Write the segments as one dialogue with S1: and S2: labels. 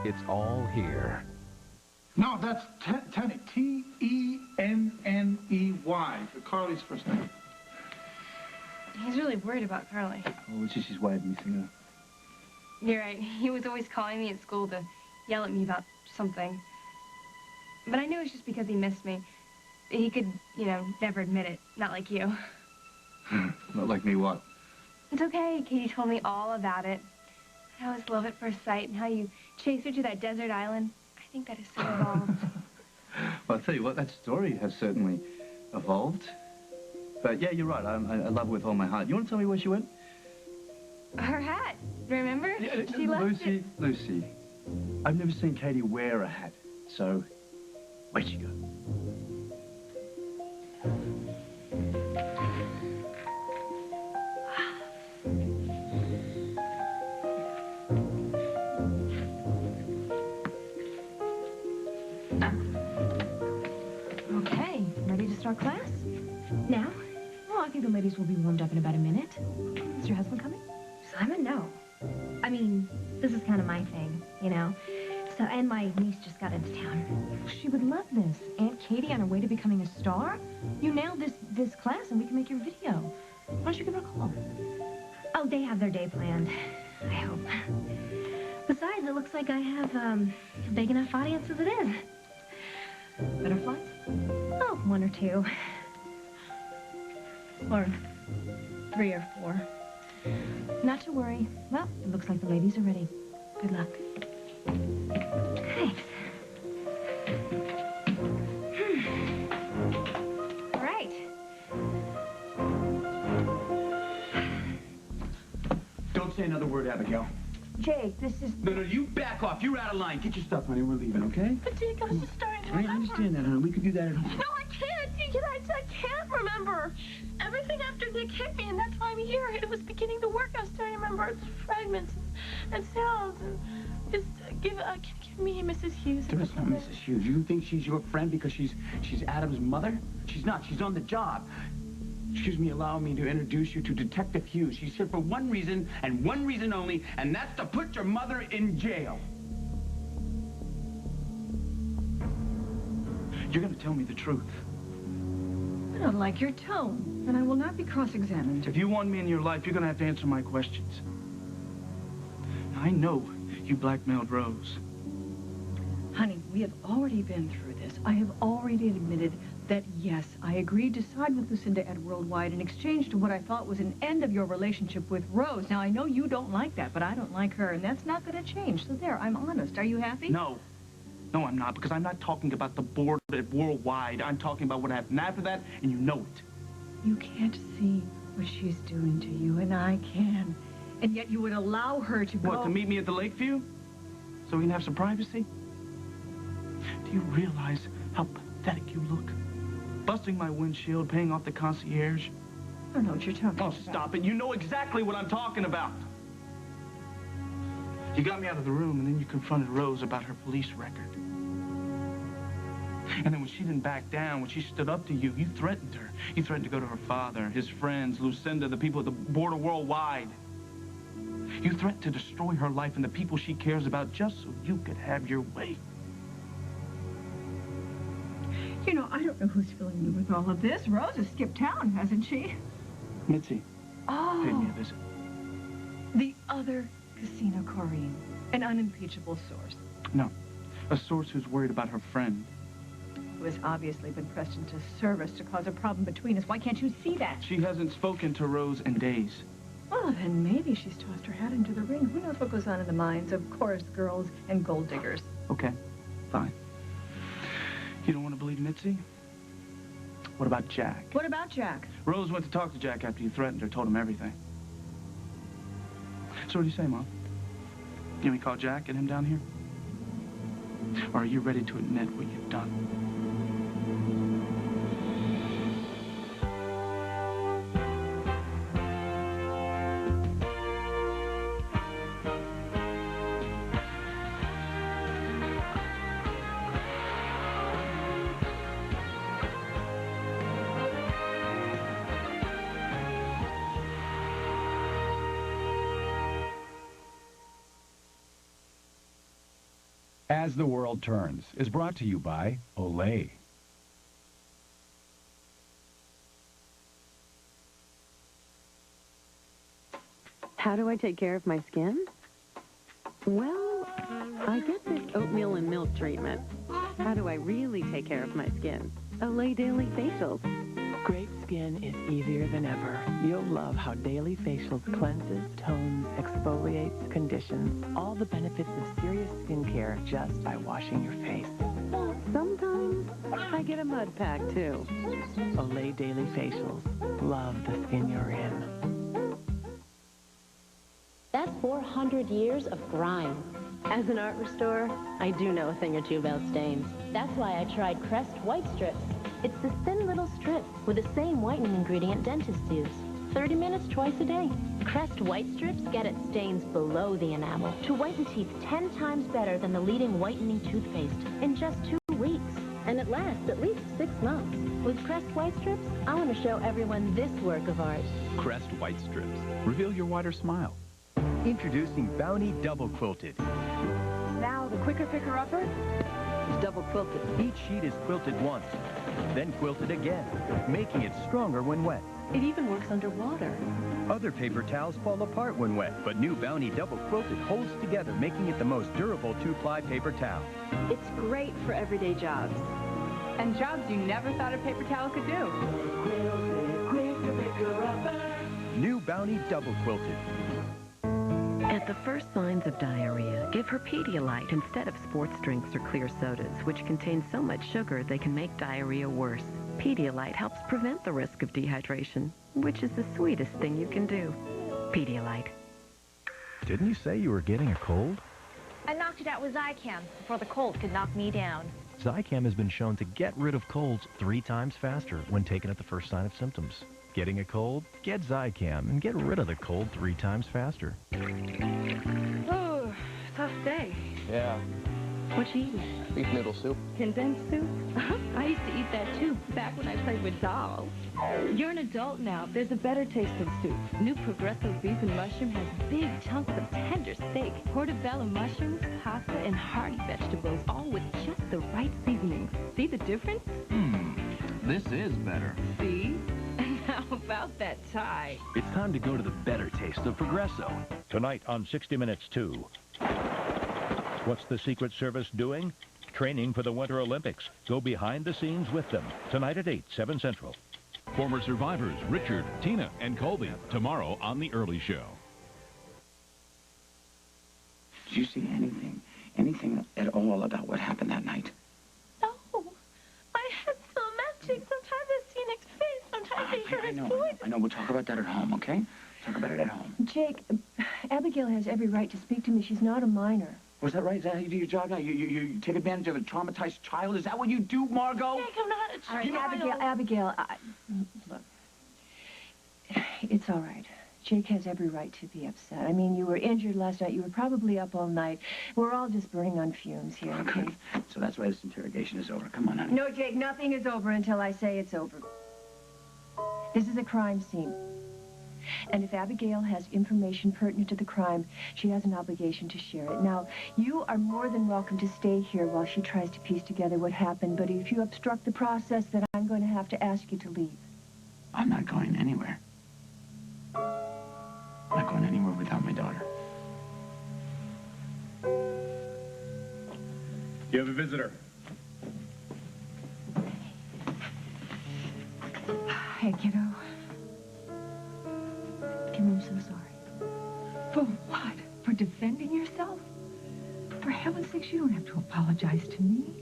S1: It's all here.
S2: No, that's Tenny. T-E-N-N-E-Y. Carly's first name.
S3: He's really worried about Carly.
S2: Oh, it's just his way of missing her.
S3: You're right. He was always calling me at school to yell at me about something. But I knew it was just because he missed me. He could, you know, never admit it. Not like you.
S2: Not like me, what?
S3: It's okay. Katie told me all about it. How it was love at first sight and how you chased her to that desert island. I think that is so evolved.
S2: Well, I'll tell you what, that story has certainly evolved. But yeah, you're right. I love her with all my heart. You want to tell me where she went?
S3: Her hat. Remember?
S2: Yeah,
S3: She left it.
S2: Lucy, I've never seen Katie wear a hat. So, where'd she go?
S4: Okay, ready to start class? Now? Well, I think the ladies will be warmed up in about a minute. Is your husband coming?
S5: Simon, no. I mean, this is kind of my thing, you know? So, and my niece just got into town.
S4: She would love this. Aunt Katie on her way to becoming a star? You nailed this class and we can make your video. Why don't you give her a call?
S5: Oh, they have their day planned. I hope. Besides, it looks like I have a big enough audience as it is.
S4: Butterflies?
S5: Oh, 1 or 2. Or 3 or 4.
S4: Not to worry. Well, it looks like the ladies are ready. Good luck.
S5: Thanks. All right.
S6: Don't say another word, Abigail.
S4: Jake, this is...
S6: No, you back off. You're out of line. Get your stuff, honey. We're leaving, okay?
S7: But Jake, I was just starting to
S6: I
S7: remember.
S6: understand that, honey. We could do that at home.
S7: No, I can't. I can't remember. Everything after Nick hit me, and that's why I'm here. It was beginning to work. I was starting to remember fragments and sounds. And just give me Mrs. Hughes.
S6: There is no Mrs. Hughes. You think she's your friend because she's Adam's mother? She's not. She's on the job. Excuse me, allow me to introduce you to Detective Hughes. She's here for one reason, and one reason only, and that's to put your mother in jail. You're gonna tell me the truth.
S4: I don't like your tone, and I will not be cross-examined.
S6: If you want me in your life, you're gonna have to answer my questions. I know you blackmailed Rose.
S4: Honey, we have already been through this. I have already admitted that, yes, I agreed to side with Lucinda at Worldwide in exchange to what I thought was an end of your relationship with Rose. Now, I know you don't like that, but I don't like her, and that's not going to change. So there, I'm honest. Are you happy?
S6: No. No, I'm not, because I'm not talking about the board at Worldwide. I'm talking about what happened after that, and you know it.
S4: You can't see what she's doing to you, and I can. And yet you would allow her to go...
S6: What, to meet me at the Lakeview? So we can have some privacy? Do you realize how pathetic you look? Busting my windshield, paying off the concierge.
S4: I don't know what you're talking about.
S6: Oh, stop it. You know exactly what I'm talking about. You got me out of the room, and then you confronted Rose about her police record. And then when she didn't back down, when she stood up to you, you threatened her. You threatened to go to her father, his friends, Lucinda, the people at the border Worldwide. You threatened to destroy her life and the people she cares about just so you could have your way.
S4: You know, I don't know who's filling me with all of this. Rose has skipped town, hasn't she?
S6: Mitzi.
S4: Oh.
S6: Paid me a visit.
S4: The other Casino Corrine. An unimpeachable source.
S6: No. A source who's worried about her friend.
S4: Who has obviously been pressed into service to cause a problem between us. Why can't you see that?
S6: She hasn't spoken to Rose in days.
S4: Well, then maybe she's tossed her hat into the ring. Who knows what goes on in the minds of chorus girls and gold diggers.
S6: Okay. Fine. You don't want to believe Mitzi? What about Jack?
S4: What about Jack?
S6: Rose went to talk to Jack after you threatened her, told him everything. So what do you say, Mom? You want me to call Jack, get him down here? Or are you ready to admit what you've done?
S1: As the World Turns is brought to you by Olay.
S8: How do I take care of my skin? Well, I get this oatmeal and milk treatment. How do I really take care of my skin? Olay Daily Facials.
S9: Great skin is easier than ever. You'll love how Daily Facials cleanses, tones, exfoliates, conditions, all the benefits of serious skincare just by washing your face.
S8: Sometimes I get a mud pack, too.
S9: Olay Daily Facials. Love the skin you're in.
S10: That's 400 years of grime. As an art restorer, I do know a thing or two about stains. That's why I tried Crest White Strips. It's the thin little strip with the same whitening ingredient dentists use. 30 minutes twice a day. Crest White Strips get at stains below the enamel to whiten teeth 10 times better than the leading whitening toothpaste in just 2 weeks. And it lasts at least 6 months. With Crest White Strips, I want to show everyone this work of art.
S11: Crest White Strips. Reveal your wider smile. Introducing Bounty Double Quilted.
S4: Now, the quicker picker-upper is double quilted.
S11: Each sheet is quilted once, then quilted again, making it stronger when wet.
S10: It even works underwater.
S11: Other paper towels fall apart when wet, but new Bounty Double Quilted holds together, making it the most durable 2-ply paper towel.
S10: It's great for everyday jobs.
S4: And jobs you never thought a paper towel could do.
S11: New Bounty Double Quilted.
S8: At the first signs of diarrhea, give her Pedialyte instead of sports drinks or clear sodas, which contain so much sugar they can make diarrhea worse. Pedialyte helps prevent the risk of dehydration, which is the sweetest thing you can do. Pedialyte.
S11: Didn't you say you were getting a cold?
S12: I knocked it out with Zicam before the cold could knock me down.
S13: Zicam has been shown to get rid of colds 3 times faster when taken at the first sign of symptoms. Getting a cold? Get Zicam and get rid of the cold 3 times faster.
S4: Oh, tough day.
S14: Yeah.
S4: What you eating?
S14: Beef noodle soup.
S4: Condensed soup? I used to eat that too, back when I played with dolls. You're an adult now. There's a better tasting soup. New Progresso beef and mushroom has big chunks of tender steak, portobello mushrooms, pasta, and hearty vegetables, all with just the right seasonings. See the difference?
S14: This is better.
S4: See? And how about that tie?
S13: It's time to go to the better taste of Progresso.
S15: Tonight on 60 Minutes 2. What's the Secret Service doing? Training for the Winter Olympics. Go behind the scenes with them. Tonight at 8, 7 Central.
S16: Former survivors Richard, Tina, and Colby. Tomorrow on The Early Show.
S6: Did you see anything at all about what happened that night?
S7: No. My head's so magic. Sometimes I see Nick's face. Sometimes I hear his voice.
S6: I know. We'll talk about that at home, okay? Talk about it at home.
S4: Jake, Abigail has every right to speak to me. She's not a minor.
S6: Was that right? Is that how you do your job now? You take advantage of a traumatized child? Is that what you do, Margot?
S7: Nick, I'm not a child.
S4: You know, Abigail, look. It's all right. Jake has every right to be upset. I mean, you were injured last night. You were probably up all night. We're all just burning on fumes here.
S6: Oh, good. So that's why this interrogation is over. Come on, honey.
S4: No, Jake, nothing is over until I say it's over. This is a crime scene. And if Abigail has information pertinent to the crime, she has an obligation to share it. Now, you are more than welcome to stay here while she tries to piece together what happened, but if you obstruct the process, then I'm going to have to ask you to leave.
S6: I'm not going anywhere. I'm not going anywhere without my daughter.
S17: You have a visitor.
S4: Hey, kiddo. Kim, I'm so sorry. For what? For defending yourself? For heaven's sakes, you don't have to apologize to me.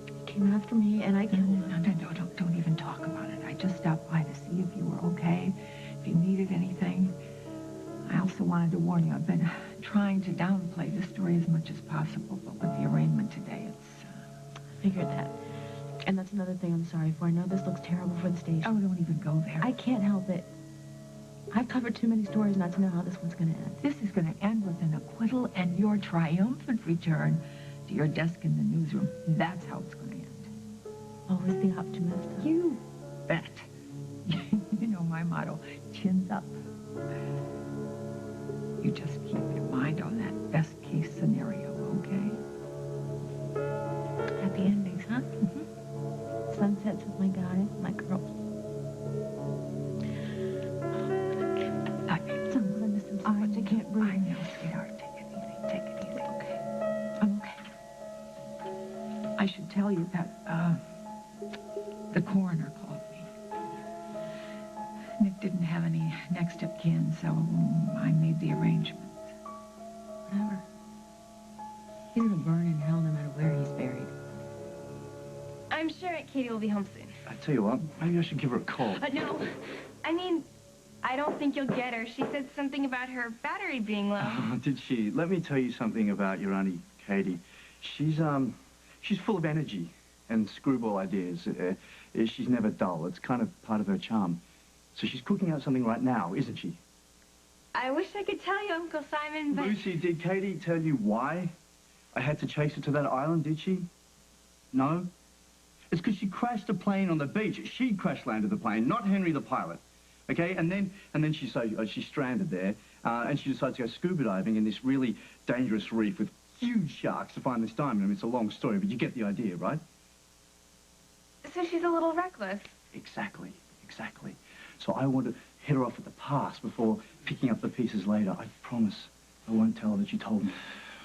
S4: You came after me, and I killed him. No, don't even talk about it. I just stopped by to see if you were okay, if you needed anything. I also wanted to warn you, I've been trying to downplay the story as much as possible, but with the arraignment today, it's...
S10: I figured that. And that's another thing I'm sorry for. I know this looks terrible for the station.
S4: Oh, don't even go there.
S10: I can't help it. I've covered too many stories not to know how this one's going to end.
S4: This is going to end with an acquittal and your triumphant return to your desk in the newsroom. That's how it's going to end.
S10: Always the optimist. Huh?
S4: You bet. You know my motto, chins up. You just keep your mind on that best-case scenario, okay? I should tell you that, the coroner called me. Nick didn't have any next of kin, so I made the arrangements. Whatever. He's gonna burn in hell no matter where he's buried.
S3: I'm sure Aunt Katie will be home soon.
S2: I tell you what, maybe I should give her a call.
S3: No. I mean, I don't think you'll get her. She said something about her battery being low.
S2: Oh, did she? Let me tell you something about your Auntie Katie. She's full of energy and screwball ideas. She's never dull. It's kind of part of her charm. So she's cooking out something right now, isn't she?
S3: I wish I could tell you, Uncle Simon, but...
S2: Lucy, did Katie tell you why I had to chase her to that island, did she? No? It's because she crashed a plane on the beach. She crash-landed the plane, not Henry the pilot. Okay? And then she's stranded there, and she decides to go scuba diving in this really dangerous reef with huge sharks to find this diamond. I mean, it's a long story, but you get the idea, right?
S3: So she's a little reckless.
S2: Exactly. So I want to hit her off at the pass before picking up the pieces later. I promise I won't tell her that you told me.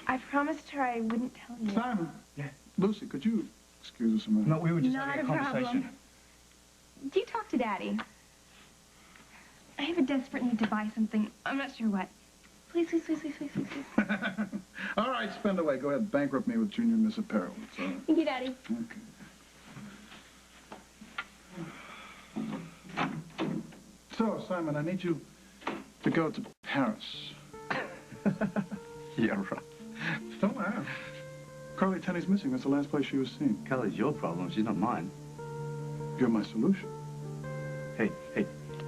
S3: I promised her I wouldn't tell you.
S17: Simon.
S2: Yeah?
S17: Lucy, could you excuse us a minute?
S2: No, we were just
S3: Not
S2: having
S3: a
S2: a conversation.
S3: problem. Do you talk to Daddy? I have a desperate need to buy something. I'm not sure what. Please.
S17: All right, spend away. Go ahead, bankrupt me with Junior Miss Apparel. It's all right.
S3: Thank you, Daddy.
S17: Okay. So, Simon, I need you to go to Paris.
S2: Yeah, right.
S17: Don't laugh. Carly Tenney's missing. That's the last place she was seen.
S2: Carly's your problem. She's not mine.
S17: You're my solution.
S2: Hey,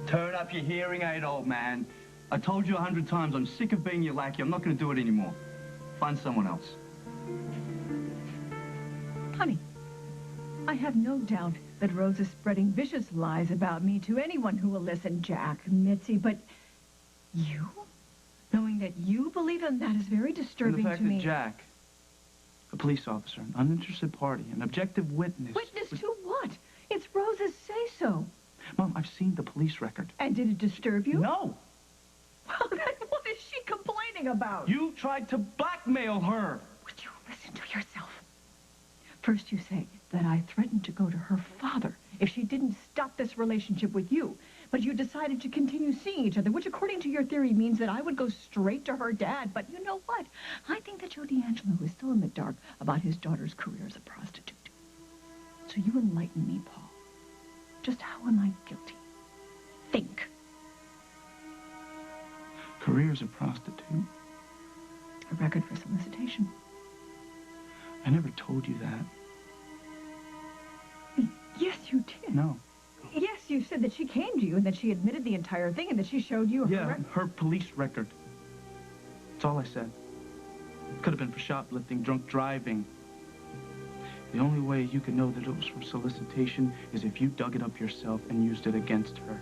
S2: turn up your hearing aid, old man. I told you 100 times, I'm sick of being your lackey. I'm not going to do it anymore. Find someone else.
S4: Honey, I have no doubt that Rose is spreading vicious lies about me to anyone who will listen, Jack, Mitzi, but you? Knowing that you believe them, that is very disturbing
S2: and the fact
S4: to me.
S2: that Jack, a police officer, an uninterested party, an objective witness...
S4: Witness to what? It's Rose's say-so.
S2: Mom, I've seen the police record.
S4: And did it disturb you?
S2: No.
S4: Well, then what is she complaining about?
S2: You tried to blackmail her.
S4: Would you listen to yourself? First you say that I threatened to go to her father if she didn't stop this relationship with you. But you decided to continue seeing each other, which according to your theory means that I would go straight to her dad. But you know what? I think that Joe D'Angelo is still in the dark about his daughter's career as a prostitute. So you enlighten me, Paul. Just how am I guilty? Think.
S2: Career as a prostitute?
S4: A record for solicitation.
S2: I never told you that.
S4: Yes, you did.
S2: No.
S4: Yes, you said that she came to you and that she admitted the entire thing and that she showed you
S2: her police record. That's all I said. Could have been for shoplifting, drunk driving. The only way you could know that it was from solicitation is if you dug it up yourself and used it against her.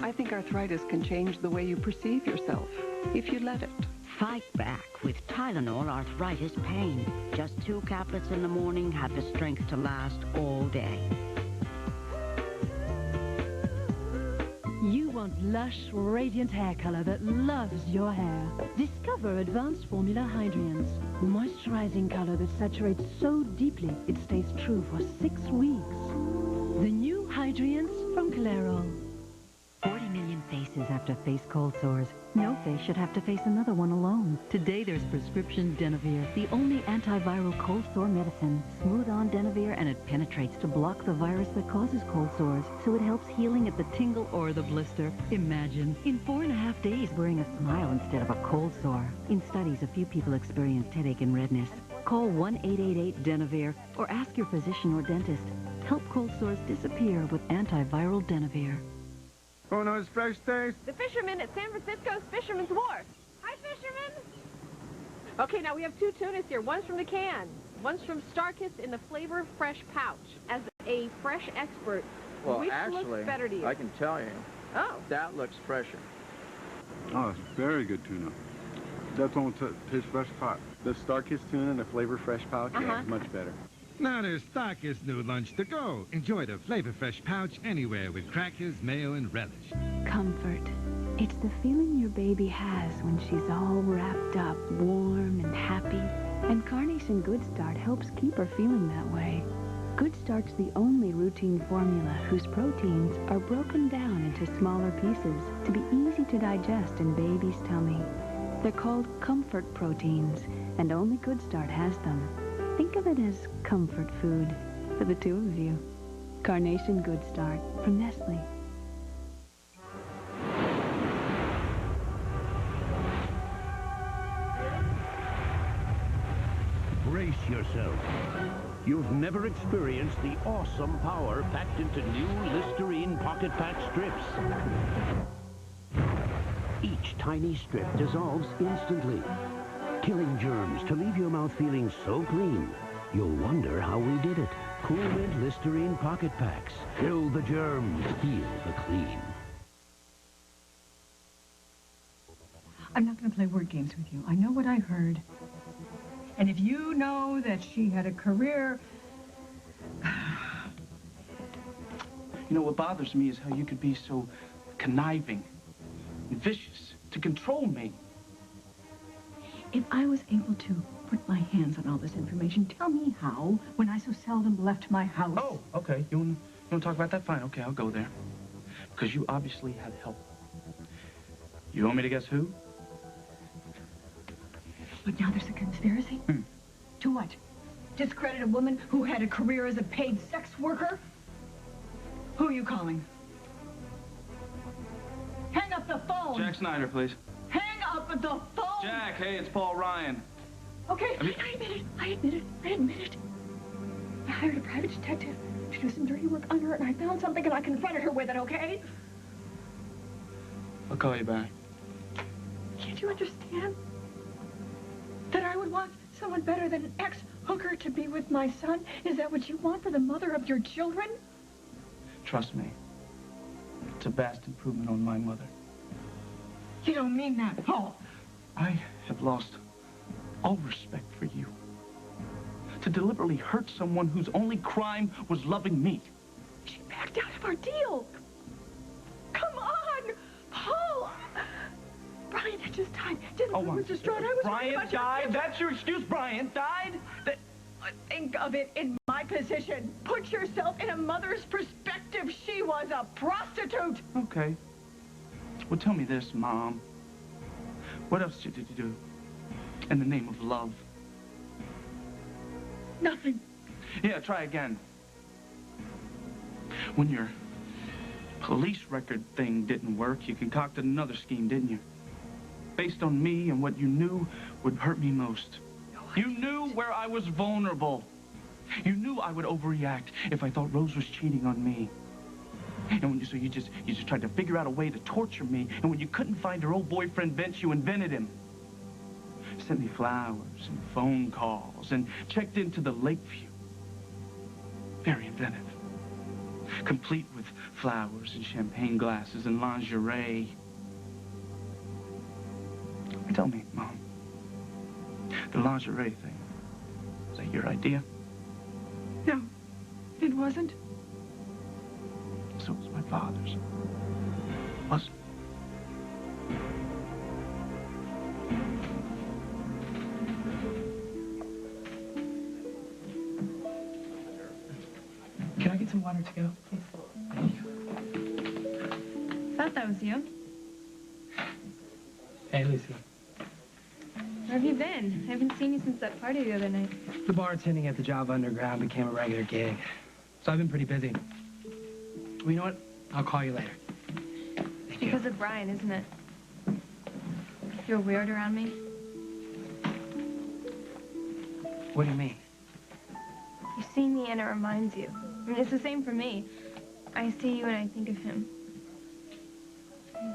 S18: I think arthritis can change the way you perceive yourself, if you let it.
S19: Fight back with Tylenol arthritis pain. Just 2 caplets in the morning have the strength to last all day.
S20: You want lush, radiant hair color that loves your hair. Discover Advanced Formula Hydrians. Moisturizing color that saturates so deeply it stays true for 6 weeks. The new Hydrians from Clairol.
S21: 40 million faces after face cold sores. No face should have to face another one alone. Today there's prescription Denavir, the only antiviral cold sore medicine. Smooth on Denavir and it penetrates to block the virus that causes cold sores, so it helps healing at the tingle or the blister. Imagine, in 4.5 days wearing a smile instead of a cold sore. In studies, a few people experienced headache and redness. Call 1-888-DENAVIR or ask your physician or dentist. Help cold sores disappear with antiviral Denavir.
S17: Oh, no, it's fresh taste.
S22: The fishermen at San Francisco's Fisherman's Wharf. Hi, fishermen. Okay, now we have 2 tunas here. One's from the can. One's from StarKist in the Flavor Fresh pouch. As a fresh expert,
S14: Well,
S22: which
S14: actually,
S22: looks better to you?
S14: I can tell you.
S22: Oh.
S14: That looks fresher.
S17: Oh, it's very good tuna. That one tastes fresh caught. The StarKist tuna in the Flavor Fresh pouch, yeah, it's much better.
S1: Now there's Starkist new lunch to go. Enjoy the Flavor Fresh pouch anywhere with crackers, mayo, and relish.
S21: Comfort. It's the feeling your baby has when she's all wrapped up, warm and happy. And Carnation Good Start helps keep her feeling that way. Good Start's the only routine formula whose proteins are broken down into smaller pieces to be easy to digest in baby's tummy. They're called comfort proteins, and only Good Start has them. Think of it as comfort food for the two of you. Carnation Good Start from Nestle.
S5: Brace yourself. You've never experienced the awesome power packed into new Listerine Pocket Pack strips. Each tiny strip dissolves instantly, killing germs to leave your mouth feeling so clean, you'll wonder how we did it. Cool Mint Listerine Pocket Packs. Kill the germs, feel the clean.
S4: I'm not going to play word games with you. I know what I heard. And if you know that she had a career...
S2: You know, what bothers me is how you could be so conniving and vicious to control me.
S4: If I was able to put my hands on all this information, tell me how, when I so seldom left my house.
S2: Oh, okay. You want to talk about that? Fine. Okay, I'll go there. Because you obviously had help. You want me to guess who?
S4: But now there's a conspiracy? To what? Discredit a woman who had a career as a paid sex worker? Who are you calling? Hang up the phone!
S2: Jack Snyder, please.
S4: Hang up the phone!
S2: Jack, hey, it's Paul Ryan.
S4: Okay, I admit it. I hired a private detective to do some dirty work on her, and I found something, and I confronted her with it, okay?
S2: I'll call you back.
S4: Can't you understand that I would want someone better than an ex-hooker to be with my son? Is that what you want for the mother of your children?
S2: Trust me. It's a vast improvement on my mother.
S4: You don't mean that, Paul.
S2: I have lost all respect for you. To deliberately hurt someone whose only crime was loving me.
S4: She backed out of our deal. Come on, Paul. Brian had just died. I was distraught. I was
S2: Brian died? That's your excuse? Brian died?
S4: Think of it in my position. Put yourself in a mother's perspective. She was a prostitute.
S2: Okay. Well, tell me this, Mom. What else did you do in the name of love?
S4: Nothing.
S2: Yeah, try again. When your police record thing didn't work, you concocted another scheme, didn't you? Based on me and what you knew would hurt me most. You knew where I was vulnerable. You knew I would overreact if I thought Rose was cheating on me. And when you just tried to figure out a way to torture me, and when you couldn't find her old boyfriend Vince, you invented him. Sent me flowers and phone calls and checked into the Lakeview. Very inventive. Complete with flowers and champagne glasses and lingerie. Tell me, Mom, the lingerie thing, was that your idea?
S4: No, it wasn't.
S2: So it was my father's. Was
S3: Can I get some water to go, please? Thank you. Thought that was you.
S23: Hey, Lucy.
S3: Where have you been? I haven't seen you since that party the other night.
S23: The bartending at the Java Underground became a regular gig. So I've been pretty busy. Well, you know what? I'll call you later.
S3: It's because of Brian, isn't it? You're weird around me.
S23: What do you mean?
S3: You see me and it reminds you. I mean, it's the same for me. I see you and I think of him.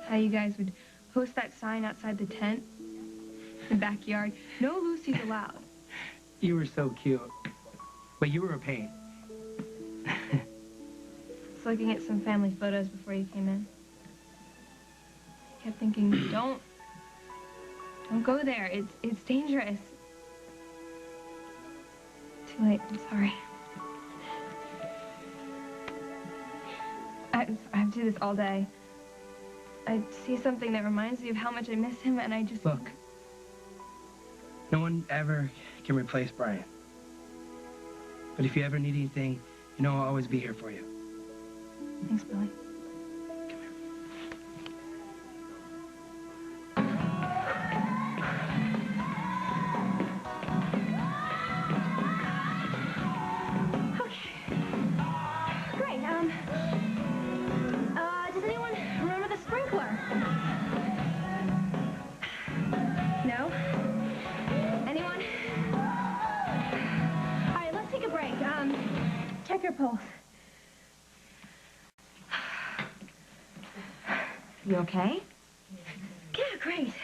S3: How you guys would post that sign outside the tent. The backyard. No Lucy's allowed.
S23: You were so cute. But you were a pain.
S3: Just looking at some family photos before you came in. I kept thinking, don't go there. It's dangerous. Too late. I'm sorry. do this all day. I see something that reminds me of how much I miss him, and I just...
S23: Look, no one ever can replace Brian. But if you ever need anything, you know I'll always be here for you.
S3: Thanks, Billy.
S12: Does anyone remember the sprinkler? No? Anyone? All right, let's take a break. Check your pulse. You okay?
S3: Yeah, great.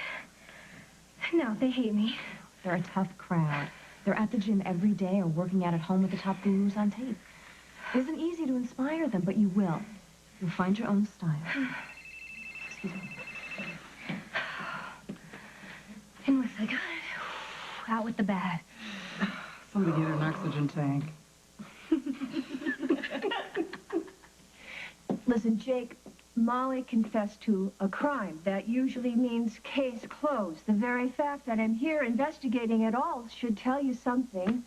S3: No, they hate me.
S12: They're a tough crowd. They're at the gym every day or working out at home with the top gurus on tape. It isn't easy to inspire them, but you will. You'll find your own style. Excuse me.
S3: In with the good, out with the bad.
S23: Somebody get an oxygen tank.
S4: Listen, Jake, Molly confessed to a crime. That usually means case closed. The very fact that I'm here investigating it all should tell you something.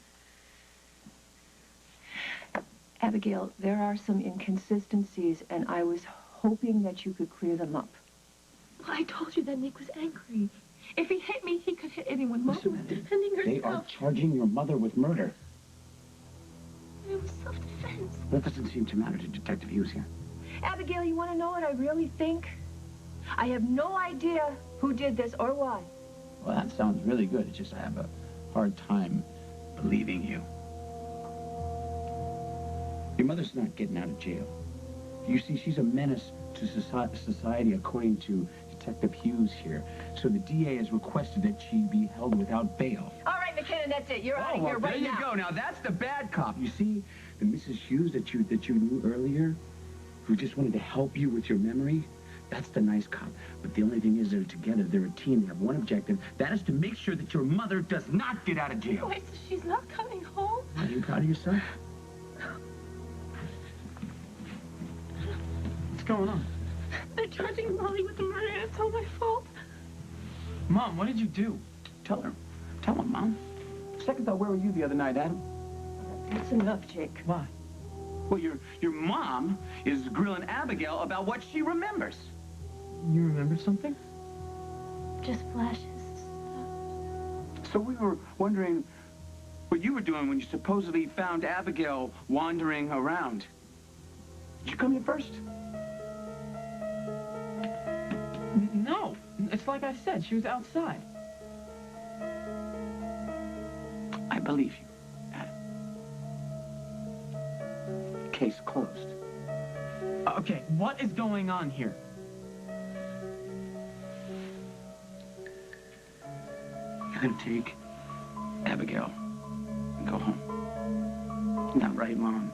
S4: Abigail, there are some inconsistencies, and I was hoping that you could clear them up.
S7: Well, I told you that Nick was angry. If he hit me, he could hit anyone. Mom was defending herself.
S6: They are charging your mother with murder.
S7: It was self-defense.
S6: That doesn't seem to matter to Detective Hughes here.
S4: Abigail, you want to know what I really think? I have no idea who did this or why.
S6: Well, that sounds really good. It's just I have a hard time believing you. Your mother's not getting out of jail. You see, she's a menace to society, according to Detective Hughes here. So the DA has requested that she be held without bail.
S4: All right, McKinnon, that's it. You're out of here right now.
S6: There you go. Now, that's the bad cop. You see, the Mrs. Hughes that you knew earlier, who just wanted to help you with your memory, that's the nice cop. But the only thing is they're together. They're a team. They have one objective. That is to make sure that your mother does not get out of jail.
S7: Wait, so she's not coming home?
S6: Are you proud of yourself?
S23: What's going on?
S7: They're charging Molly with the murder, and it's all my fault.
S23: Mom, what did you do?
S6: Tell her. Tell her, Mom. Second thought, where were you the other night, Adam?
S4: That's enough, Jake.
S23: Why?
S6: Well, your mom is grilling Abigail about what she remembers.
S23: You remember something?
S7: Just flashes.
S6: So we were wondering what you were doing when you supposedly found Abigail wandering around. Did you come here first?
S23: No. It's like I said, she was outside.
S6: I believe you, Adam. Case closed.
S23: Okay, what is going on here?
S6: You're gonna take Abigail and go home. Isn't that right, Mom?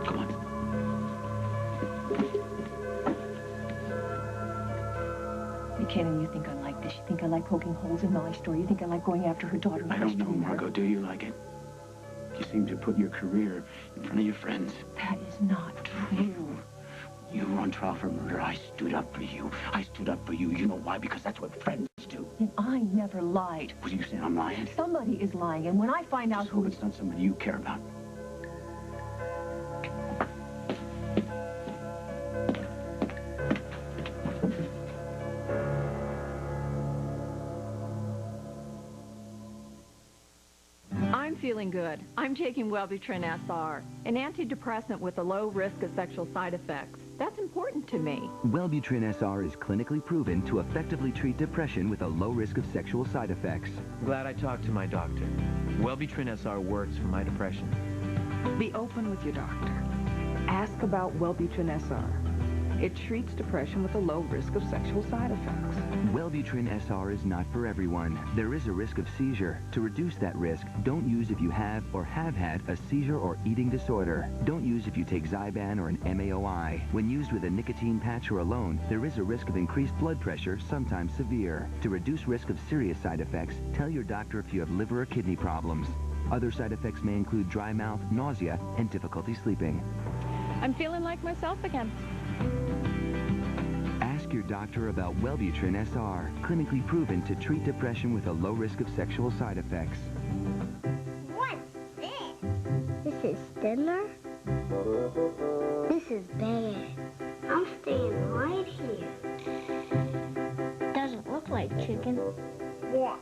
S6: Come on.
S4: McKinnon, you think I like this? You think I like poking holes in Molly's story? You think I like going after her daughter?
S6: I don't know, Margot. Do you like it? You seem to put your career in front of your friends.
S4: That is not true.
S6: You were on trial for murder. I stood up for you. I stood up for you. You know why? Because that's what friends do.
S4: And I never lied.
S6: What do you say? I'm lying?
S4: Somebody is lying, and when I find out
S6: who... hope it's not somebody you care about.
S8: Feeling good. I'm taking Wellbutrin SR, an antidepressant with a low risk of sexual side effects. That's important to me.
S9: Wellbutrin SR is clinically proven to effectively treat depression with a low risk of sexual side effects.
S13: Glad I talked to my doctor. Wellbutrin SR works for my depression.
S18: Be open with your doctor. Ask about Wellbutrin SR. It treats depression with a low risk of sexual side effects.
S9: Wellbutrin SR is not for everyone. There is a risk of seizure. To reduce that risk, don't use if you have or have had a seizure or eating disorder. Don't use if you take Zyban or an MAOI. When used with a nicotine patch or alone, there is a risk of increased blood pressure, sometimes severe. To reduce risk of serious side effects, tell your doctor if you have liver or kidney problems. Other side effects may include dry mouth, nausea, and difficulty sleeping.
S8: I'm feeling like myself again.
S9: Ask your doctor about Wellbutrin SR, clinically proven to treat depression with a low risk of sexual side effects.
S11: What's this? This is Stiller? This is bad. I'm staying right here. Doesn't look like chicken. What?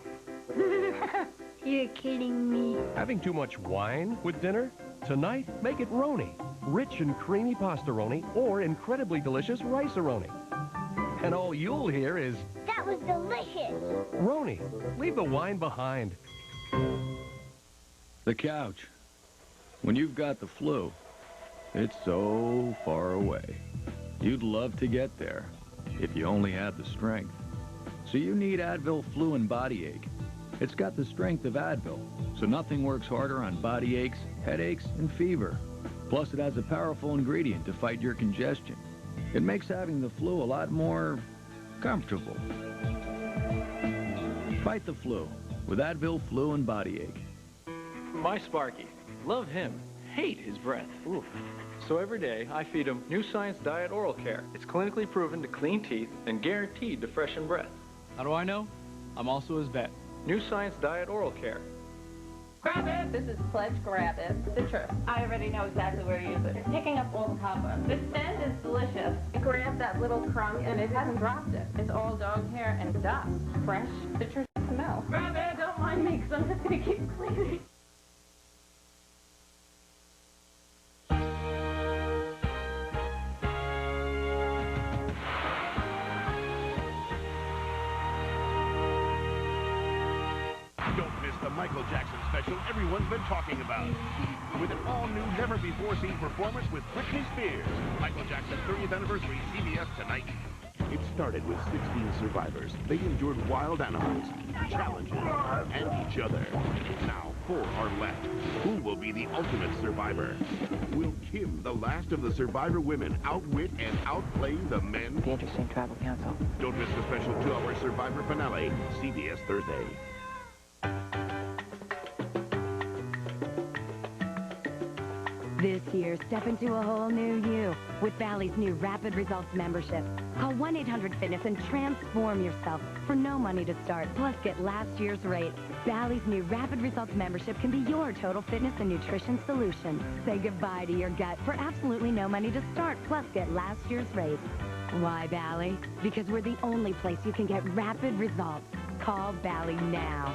S11: You're kidding me.
S15: Having too much wine with dinner? Tonight, make it roni. Rich and creamy pasta-roni or incredibly delicious rice-a-roni. And all you'll hear is...
S11: That was delicious.
S15: Roni. Leave the wine behind.
S16: The couch. When you've got the flu, it's so far away. You'd love to get there if you only had the strength. So you need Advil Flu and Body Ache. It's got the strength of Advil, so nothing works harder on body aches, headaches, and fever. Plus, it has a powerful ingredient to fight your congestion. It makes having the flu a lot more comfortable. Fight the flu with Advil Flu and Body Ache.
S24: My Sparky. Love him. Hate his breath. Oof. So every day, I feed him New Science Diet Oral Care. It's clinically proven to clean teeth and guaranteed to freshen breath. How do I know? I'm also his vet. New Science Diet Oral Care.
S8: Grab it. This is Pledge Grab It Citrus. I already know exactly where to use it. It's picking up all the cobwebs. The scent is delicious. It grabs that little crumb and it hasn't dropped it. It's all dog hair and dust. Fresh citrus smell. Grab it. Don't mind me because I'm just going to keep cleaning.
S25: Don't miss the Michael Jackson special everyone's been talking about. With an all-new, never-before-seen performance with Britney Spears. Michael Jackson's 30th anniversary, CBS tonight. It started with 16 survivors. They endured wild animals, challenges, and each other. Now 4 are left. Who will be the ultimate survivor? Will Kim, the last of the survivor women, outwit and outplay the men? The interesting tribal council. Don't miss the special 2-hour survivor finale, CBS Thursday.
S26: This year, step into a whole new you with Bally's new Rapid Results membership. Call 1-800-FITNESS and transform yourself for no money to start, plus get last year's rate. Bally's new Rapid Results membership can be your total fitness and nutrition solution. Say goodbye to your gut for absolutely no money to start, plus get last year's rate. Why Bally? Because we're the only place you can get rapid results. Call Bally now.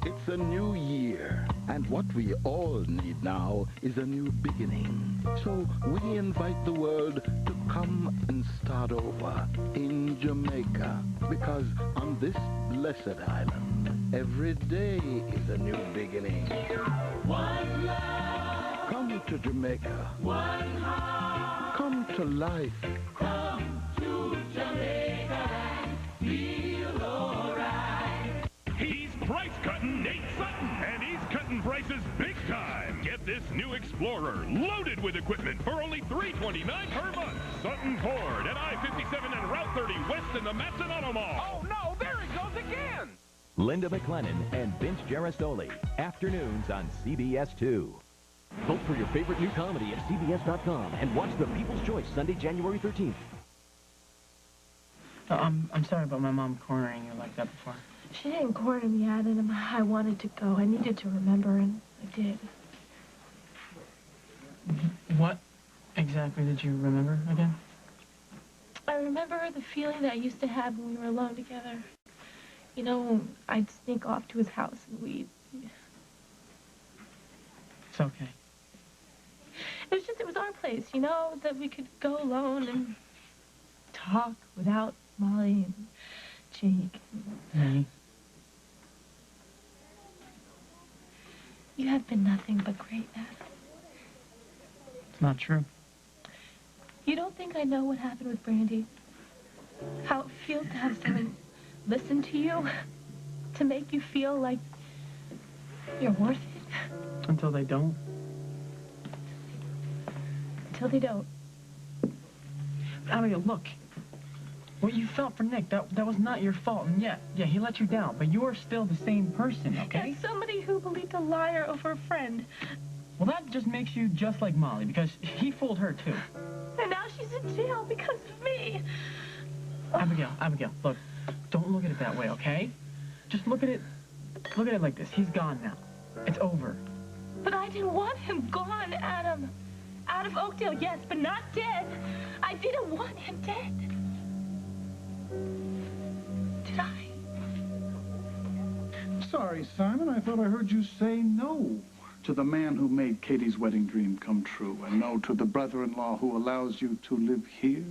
S27: It's a new year, and what we all need now is a new beginning. So we invite the world to come and start over in Jamaica, because on this blessed island, every day is a new beginning. One love. Come to Jamaica. One heart. Come to life.
S28: Come to Jamaica and feel alright.
S25: He's price cutting Nate Sutton, and he's cutting prices big time. Get this new Explorer loaded with equipment for only $329 per month. Sutton Ford at I-57 and Route 30 west in the Matson Auto Mall.
S29: Oh no, there he goes again.
S13: Linda McLennan and Vince Gerasoli. Afternoons on CBS 2. Vote for your favorite new comedy at CBS.com and watch The People's Choice Sunday, January 13th.
S23: I'm sorry about my mom cornering you like that before.
S3: She didn't corner me, Adam. I wanted to go. I needed to remember, and I did.
S23: What exactly did you remember again?
S3: I remember the feeling that I used to have when we were alone together. You know, I'd sneak off to his house and we'd...
S23: It's okay.
S3: It was our place, you know, that we could go alone and talk without Molly and Jake.
S23: Me?
S3: You have been nothing but great, Adam.
S23: It's not true.
S3: You don't think I know what happened with Brandy? How it feels to have someone listen to you? To make you feel like you're worth it?
S23: Until they don't.
S3: Until they don't.
S23: Abigail, look. What you felt for Nick, that was not your fault. And yeah, he let you down, but you're still the same person, okay?
S3: As somebody who believed a liar over a friend.
S6: Well, that just makes you just like Molly, because he fooled her, too.
S7: And now she's in jail because of me.
S6: Abigail, look, don't look at it that way, okay? Just look at it like this. He's gone now. It's over.
S7: But I didn't want him gone, Adam. Out of Oakdale, yes, but not dead. I didn't want him dead. Did I?
S1: Sorry, Simon. I thought I heard you say no to the man who made Katie's wedding dream come true, and no to the brother-in-law who allows you to live here,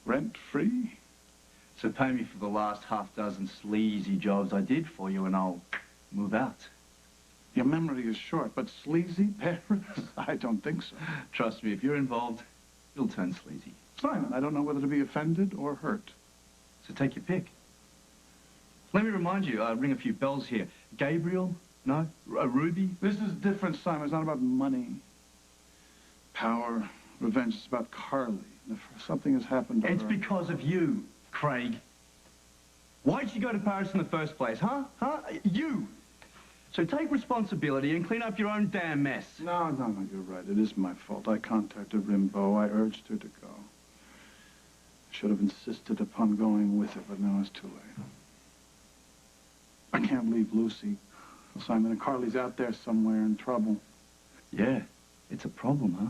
S1: rent-free.
S2: So pay me for the last half-dozen sleazy jobs I did for you, and I'll move out.
S1: Your memory is short, but sleazy, Paris? I don't think so.
S2: Trust me, if you're involved, you'll turn sleazy.
S1: Simon, I don't know whether to be offended or hurt.
S2: So take your pick. Let me remind you, ring a few bells here. Gabriel? No? Ruby?
S1: This is different, Simon. It's not about money, power, revenge. It's about Carly. And if something has happened to her...
S2: It's because of you, Craig. Why'd you go to Paris in the first place, huh? You! So take responsibility and clean up your own damn mess.
S1: No, you're right. It is my fault. I contacted Rimbaud. I urged her to go. I should have insisted upon going with it, but now it's too late. I can't leave Lucy. Simon, and Carly's out there somewhere in trouble.
S2: Yeah, it's a problem, huh?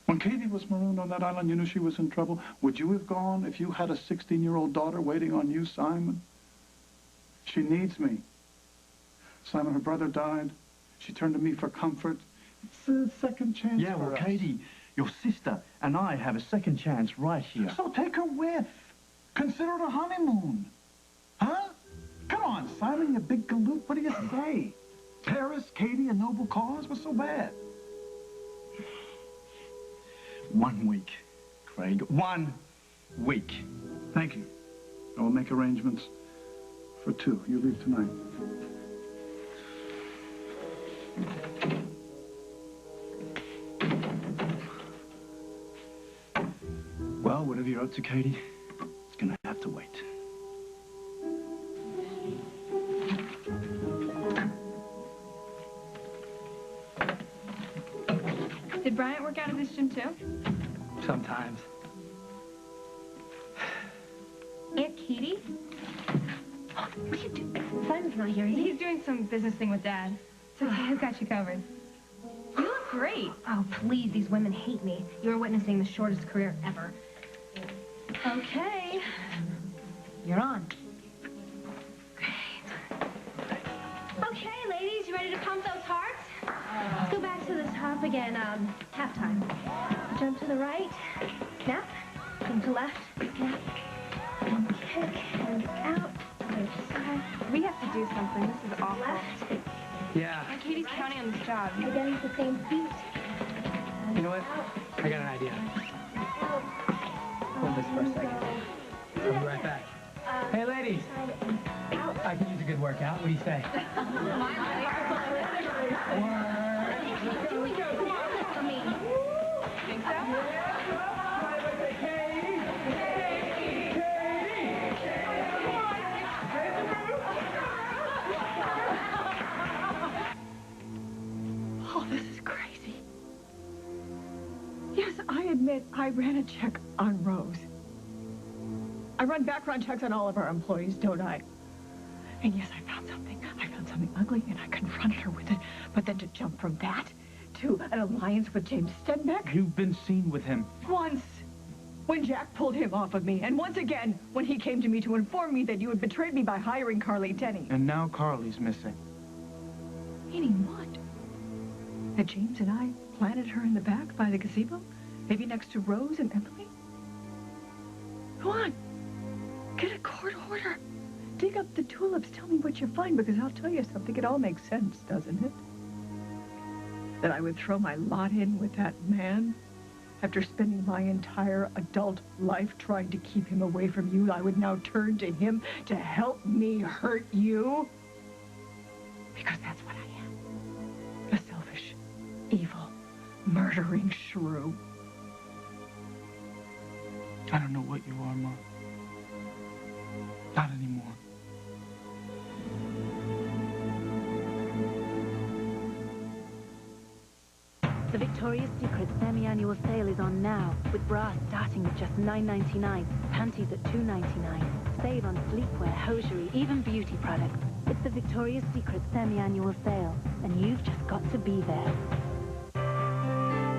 S1: When Katie was marooned on that island, you knew she was in trouble. Would you have gone if you had a 16-year-old daughter waiting on you, Simon? She needs me. Simon, her brother died. She turned to me for comfort. It's a second chance
S2: Yeah, well,
S1: for us.
S2: Katie, your sister and I have a second chance right here.
S1: So take her with. Consider it a honeymoon. Huh? Come on, Simon, you big galoot. What do you say? Paris, Katie, a noble cause? What's so bad?
S2: 1 week, Craig. 1 week.
S1: Thank you. I will make arrangements for 2. You leave tonight.
S2: Well, whatever you're up to, Katie, it's gonna have to wait.
S3: Did Bryant work out at this gym too?
S23: Sometimes.
S3: Aunt Katie?
S11: What are you doing? Simon's not here, is he?
S3: He's doing some business thing with Dad. So I've got you covered. You look great.
S12: Oh, please, these women hate me. You're witnessing the shortest career ever.
S3: Okay.
S12: You're on.
S11: Okay, ladies, you ready to pump those hearts? Let's go back to the top again. Halftime. Jump to the right. Snap. Jump to left. Snap. And kick. And out. Other side.
S3: We have to do something. This is awful.
S11: Left.
S23: Yeah.
S3: Aunt Katie's counting on this job.
S11: Again with the same feet. And
S23: You know what?
S11: out.
S23: I got an idea.
S11: Out.
S23: Hold this for a second. I'll be right back. Hey, ladies. I can use a good workout. What do you say?
S3: Think so?
S4: Oh, this is crazy. Yes, I admit I ran a check on Rose. I run background checks on all of our employees, don't I? And yes, I found something. I found something ugly, and I confronted her with it. But then to jump from that to an alliance with James Stenbeck?
S6: You've been seen with him.
S4: Once, when Jack pulled him off of me. And once again, when he came to me to inform me that you had betrayed me by hiring Carly Tenney.
S6: And now Carly's missing.
S4: Meaning what? That James and I planted her in the back by the gazebo? Maybe next to Rose and Emily? Go on. Get a court order. Dig up the tulips. Tell me what you find, because I'll tell you something. It all makes sense, doesn't it? That I would throw my lot in with that man after spending my entire adult life trying to keep him away from you. I would now turn to him to help me hurt you. Because that's what I am. A selfish, evil, murdering shrew.
S6: I don't know what you are, Mom. Not anymore.
S26: Victoria's Secret semi-annual sale is on now, with bras starting at just $9.99, panties at $2.99. Save on sleepwear, hosiery, even beauty products. It's the Victoria's Secret semi-annual sale, and you've just got to be there.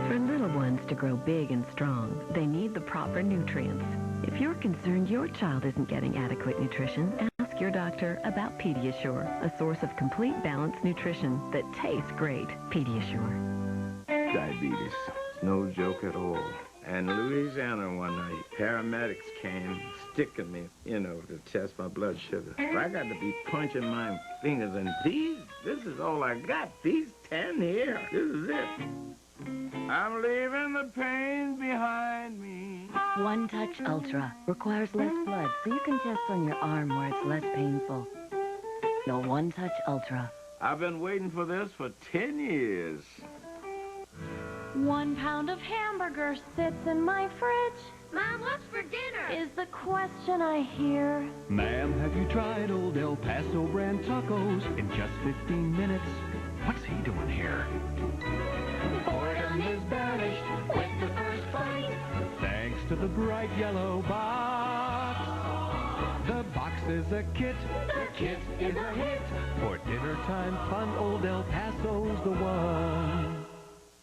S5: For little ones to grow big and strong, they need the proper nutrients. If you're concerned your child isn't getting adequate nutrition, ask your doctor about Pediasure, a source of complete balanced nutrition that tastes great. Pediasure.
S10: Diabetes. It's no joke at all. And Louisiana one night, paramedics came sticking me, to test my blood sugar. I got to be punching my fingers, and this is all I got. These 10 here, this is it. I'm leaving the pain behind me.
S26: One Touch Ultra requires less blood, so you can test on your arm where it's less painful. The One Touch Ultra.
S10: I've been waiting for this for 10 years.
S7: 1 pound of hamburger sits in my fridge.
S11: Mom, what's for dinner?
S7: Is the question I hear.
S15: Ma'am, have you tried old El Paso brand tacos in just 15 minutes? What's he doing here?
S28: Boredom is banished with the first bite.
S15: Thanks to the bright yellow box. The box is a kit.
S28: The kit is a hit.
S15: For dinner time fun, old El Paso's the one.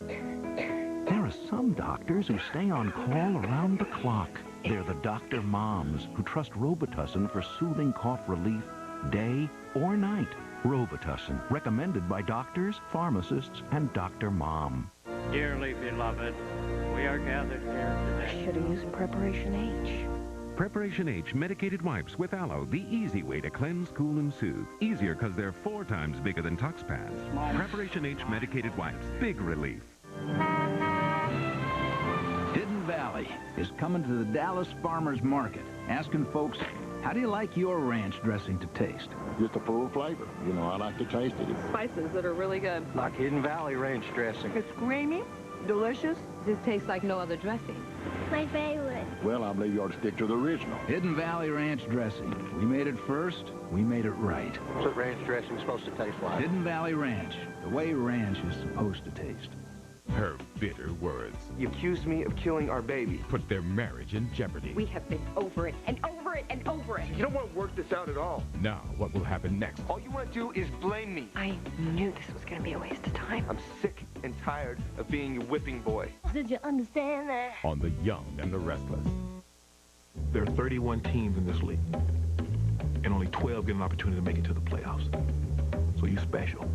S14: There are some doctors who stay on call around the clock. They're the doctor moms who trust Robitussin for soothing cough relief day or night. Robitussin, recommended by doctors, pharmacists, and Dr. Mom.
S17: Dearly beloved, we are gathered here today.
S26: Should have used Preparation H.
S18: Preparation H medicated wipes with aloe, the easy way to cleanse, cool, and soothe. Easier because they're 4 times bigger than Tux pads. Preparation H medicated wipes, big relief.
S19: Hidden Valley is coming to the Dallas Farmers Market, asking folks, how do you like your ranch dressing to taste?
S20: Just a full flavor. I like to taste it.
S21: Spices that are really good.
S18: Like Hidden Valley ranch dressing.
S21: It's creamy, delicious. Just tastes like no other dressing.
S11: My favorite.
S20: Well, I believe you ought to stick to the original.
S19: Hidden Valley ranch dressing. We made it first. We made it right.
S18: What's what ranch dressing supposed to taste like?
S19: Hidden Valley Ranch. The way ranch is supposed to taste.
S18: Her bitter words.
S22: You accused me of killing our baby.
S18: Put their marriage in jeopardy.
S21: We have been over it and over it and over it.
S22: You don't want to work this out at all.
S18: Now, what will happen next?
S22: All you want to do is blame me.
S21: I knew this was going to be a waste of time.
S22: I'm sick and tired of being your whipping boy.
S11: Did you understand that?
S18: On the young and the restless.
S30: There are 31 teams in this league, and only 12 get an opportunity to make it to the playoffs. So you special.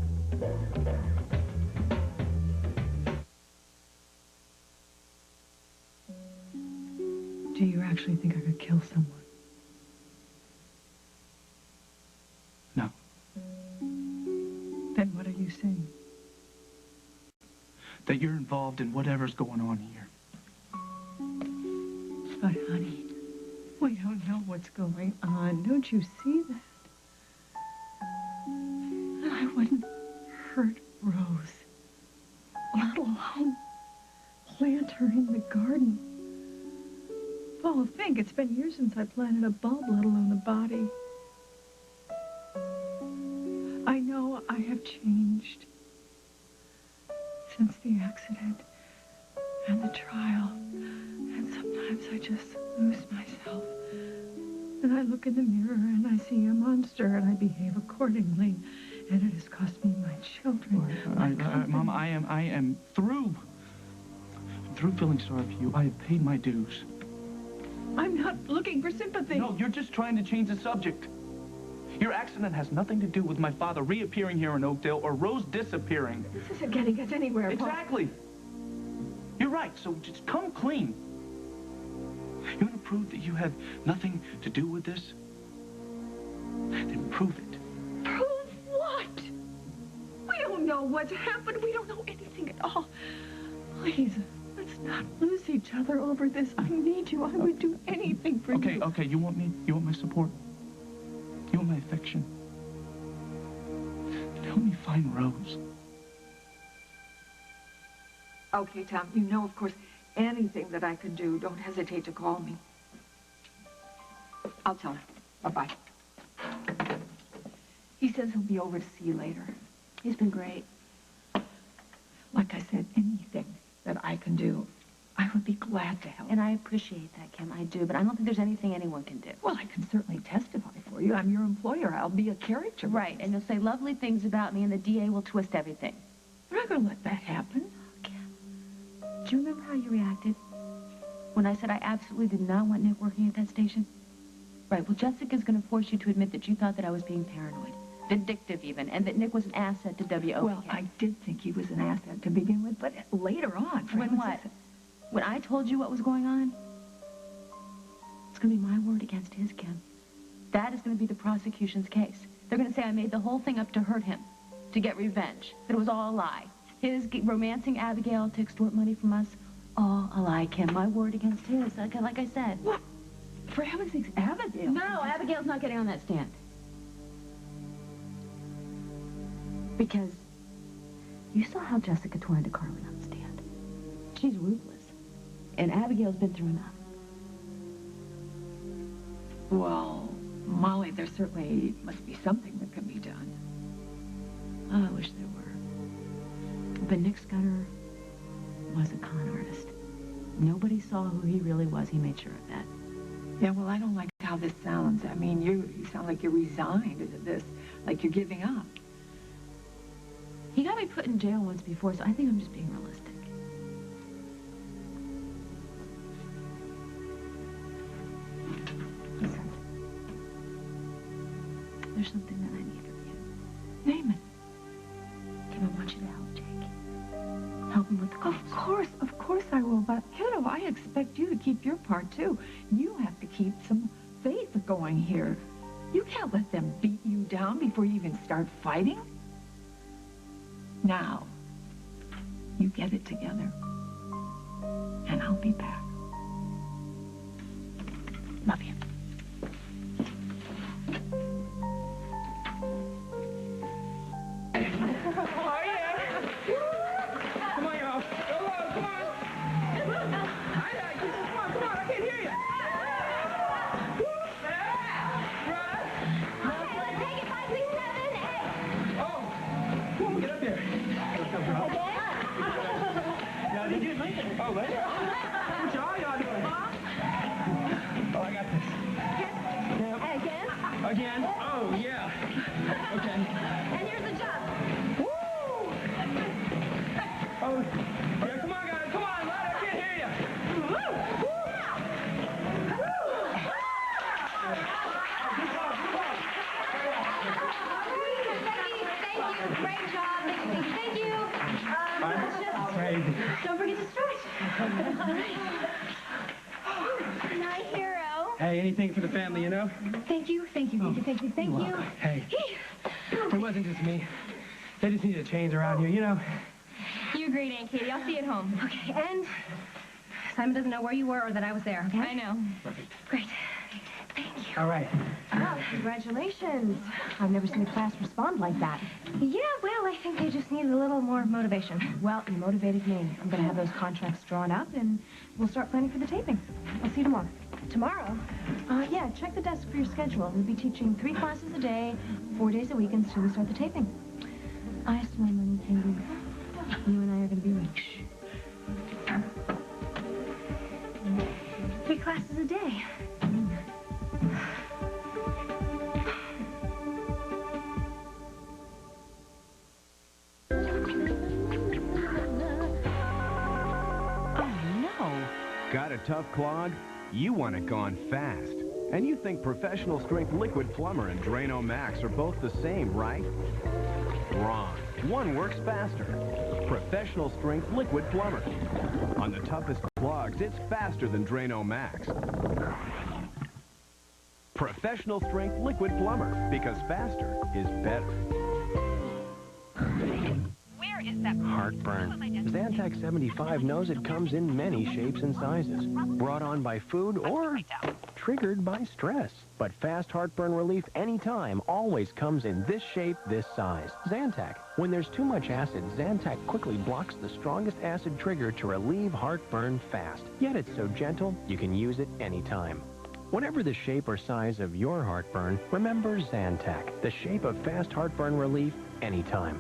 S4: Do you actually think I could kill someone?
S1: No.
S4: Then what are you saying?
S1: That you're involved in whatever's going on here.
S4: But honey, we don't know what's going on. Don't you see that? And I wouldn't hurt Rose, let alone plant her in the garden. Oh, think, it's been years since I planted a bulb, let alone a body. I know I have changed since the accident and the trial. And sometimes I just lose myself. And I look in the mirror and I see a monster and I behave accordingly. And it has cost me my children.
S1: Mom, I am through. I'm through feeling sorry for you. I have paid my dues.
S4: I'm not looking for sympathy.
S1: No, you're just trying to change the subject. Your accident has nothing to do with my father reappearing here in Oakdale or Rose disappearing.
S4: This isn't getting us anywhere, Paul.
S1: Exactly. You're right, so just come clean. You want to prove that you have nothing to do with this? Then prove it.
S4: Prove what? We don't know what's happened. We don't know anything at all. Please, let's not lose each other over this. I need you. I would do anything for you.
S1: Okay, you want me? You want my support? You want my affection? Then help me find Rose.
S4: Okay, Tom, you know, of course, anything that I can do, don't hesitate to call me. I'll tell him. Bye-bye. He says he'll be over to see you later. He's been great. Like I said, anything that I can do, I would be glad to help.
S2: And I appreciate that, Kim. I do, but I don't think there's anything anyone can do.
S4: Well, I can certainly testify for you. I'm your employer. I'll be a character.
S2: Right, and you'll say lovely things about me, and the DA will twist everything.
S4: I'm not going to let that happen.
S2: Do you remember how you reacted when I said I absolutely did not want Nick working at that station? Right, well, Jessica's going to force you to admit that you thought that I was being paranoid, vindictive even, and that Nick was an asset to WOPK.
S4: Well, I did think he was an asset to begin with, but later on...
S2: When what? When I told you what was going on? It's going to be my word against his, Kim. That is going to be the prosecution's case. They're going to say I made the whole thing up to hurt him, to get revenge, that it was all a lie. His romancing Abigail to extort money from us, all a lie, Kim. My word against his, like I said.
S4: What? For heaven's sakes, Abigail?
S2: No, Abigail's not getting on that stand. Because you saw how Jessica tore into Carly on the stand. She's ruthless. And Abigail's been through enough.
S4: Well, Molly, there certainly must be something that can be done.
S2: Oh, I wish there were. But Nick Scudder was a con artist. Nobody saw who he really was. He made sure of that.
S4: Yeah, well, I don't like how this sounds. I mean, you sound like you're resigned to this, like you're giving up.
S2: He got me put in jail once before, so I think I'm just being realistic. Listen. There's something that I need from you.
S4: Name it.
S2: Kim, I want you to help Jake. Help him with the calls.
S4: Of course I will, but, kiddo, I expect you to keep your part, too. You have to keep some faith going here. You can't let them beat you down before you even start fighting. Now, you get it together, and I'll be back. Love you.
S8: Oh, later? What y'all doing? Oh, I got this. Yeah.
S7: Again?
S8: Again? Oh, yeah. Okay.
S7: And here's the job.
S8: Woo! Oh, yeah, come on, guys. Come on, Lad, I can't hear you. Woo!
S7: Thank you. Great job. Thank you.
S8: Crazy.
S7: Don't forget to stretch. My hero.
S8: Hey, anything for the family, you know?
S7: Thank you. Thank you. Thank you.
S8: Hey, it wasn't just me. They just need a change around here, you know?
S3: You agreed, Aunt Katie. I'll see you at home.
S11: Okay, and Simon doesn't know where you were or that I was there, okay?
S3: I know.
S8: Perfect.
S11: Great. Thank you.
S8: All right.
S11: Well, congratulations. I've never seen a class respond like that. Yeah, well, I think they just needed a little more motivation. Well, you motivated me. I'm going to have those contracts drawn up, and we'll start planning for the taping. I'll see you tomorrow. Tomorrow? Yeah, check the desk for your schedule. We'll be teaching 3 classes a day, 4 days a week until we start the taping. I have my money, Katie. You and I are going to be rich. 3 classes a day.
S15: Got a tough clog? You want it gone fast. And you think Professional Strength Liquid Plumber and Drano Max are both the same, right? Wrong. One works faster. Professional Strength Liquid Plumber. On the toughest clogs, it's faster than Drano Max. Professional Strength Liquid Plumber, because faster is better.
S9: Where is that?
S15: Heartburn. Zantac 75 knows it comes in many shapes and sizes. Brought on by food or triggered by stress. But fast heartburn relief anytime always comes in this shape, this size. Zantac. When there's too much acid, Zantac quickly blocks the strongest acid trigger to relieve heartburn fast. Yet it's so gentle, you can use it anytime. Whatever the shape or size of your heartburn, remember Zantac, the shape of fast heartburn relief anytime.